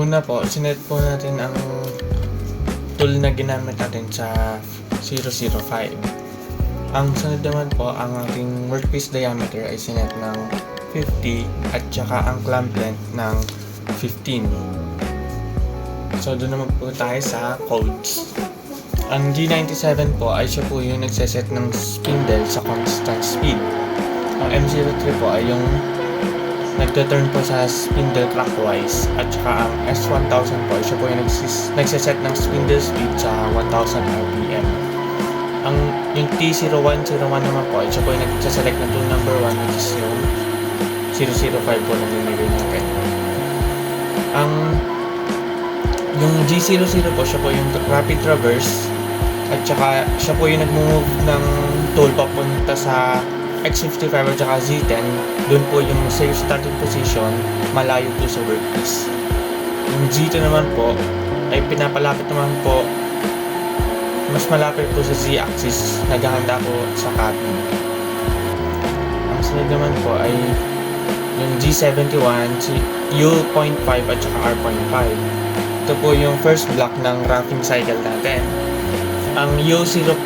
Una po, sinet po natin ang tool na ginamit natin sa 005. Ang sunod naman po, ang ating workpiece diameter ay sinet ng 50 at saka ang clamp length ng 15. So doon naman po tayo sa codes. Ang G97 po ay siya po yung nagseset ng spindle sa constant speed. Ang M03 po ay yung nagtuturn po sa spindle clockwise, at saka ang S1000 po siya po yung nagseset ng spindle speed sa 1000 RPM. Yung T0101 naman po siya po yung nagsaselect ng tool number 1, which is yung 005 po na binigay natin. Yung G00 po siya po yung rapid traverse, at saka siya po yung nag-move ng tool papunta sa X55 at saka Z10. Doon po yung safe starting position, malayo po sa workpiece. Yung Z2 naman po ay pinapalapit naman po, mas malapit po sa Z-axis, naghahanda po sa cabin. Ang sunod naman po ay yung G71, U.5 at saka R.5. Ito po yung first block ng roughing cycle natin. Ang U0.5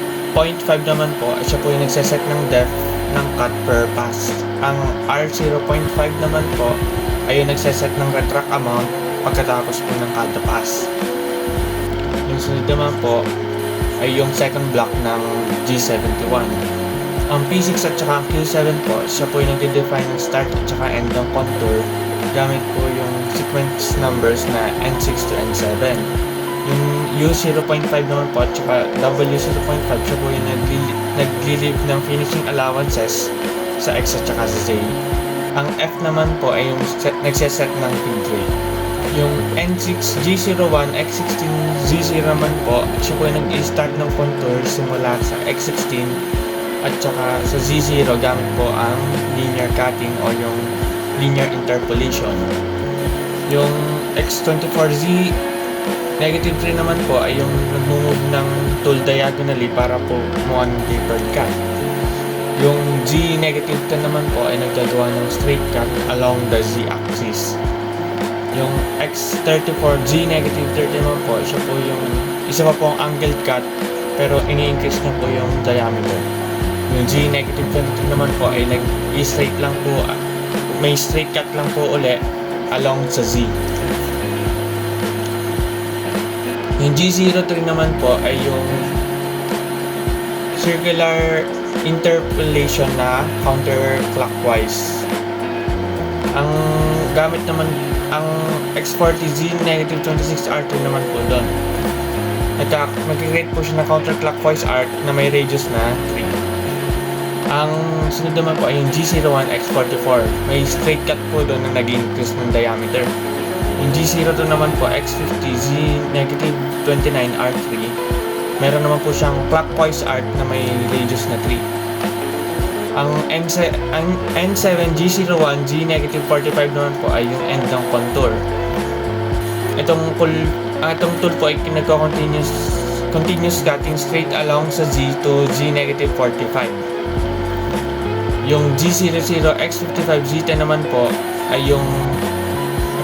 naman po, siya po yung nagseset ng depth ng cut per pass. Ang R0.5 naman po ay yung nagseset ng retract amount pagkatapos po ng kada pass. Yung sunod naman po ay yung second block ng G71. Ang P6 at saka ang Q7 po, siya po yung nagde-define ng start at saka end ng contour gamit po yung sequence numbers na N6 to N7. Yung U0.5 naman po at saka W0.5, siya po yung nag-relieve ng finishing allowances sa X at saka sa Z. Ang F naman po ay yung nagseset ng feed rate. Yung N6 G01 X16 Z0 naman po, siya po yung nag-start ng contour simula sa X16 at saka sa Z0 gamit po ang linear cutting o yung linear interpolation. Yung X24Z Negative 3 naman po ay yung nag-move ng tool diagonally para po kumuha ng tapered cut. Yung G-10 naman po ay nagdagawa ng straight cut along the Z-axis. Yung X34 G-30 naman po, siya po yung isa pa po ang angled cut pero ini-increase na po yung diameter. Yung G-23 naman po ay nag-straight lang po, may straight cut lang po uli along sa Z. Yung G03 naman po ay yung circular interpolation na counterclockwise. Ang gamit naman, ang X40Z -26 R2 naman po doon. Nag-create po siya na counterclockwise arc na may radius na 3. Ang sunod naman po ay yung G01 X44. May straight cut po doon na nag-increase ng diameter. Yung G02 naman po, X50Z -29 R3. Meron naman po siyang clockwise arc na may radius na 3. Ang N7 G01 G-45 naman po ay yung end ng contour. Itong tool po ay continuous cutting straight along sa Z to G-45. Yung G00 X55 Z10 naman po ay yung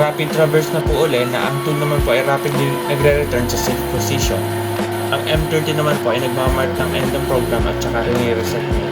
rapid traverse na po uli na ang tool naman po ay rapidly nagre-return sa safe position. Ang M30 naman po ay nagmamark ng end ng program at saka rini-reset niya.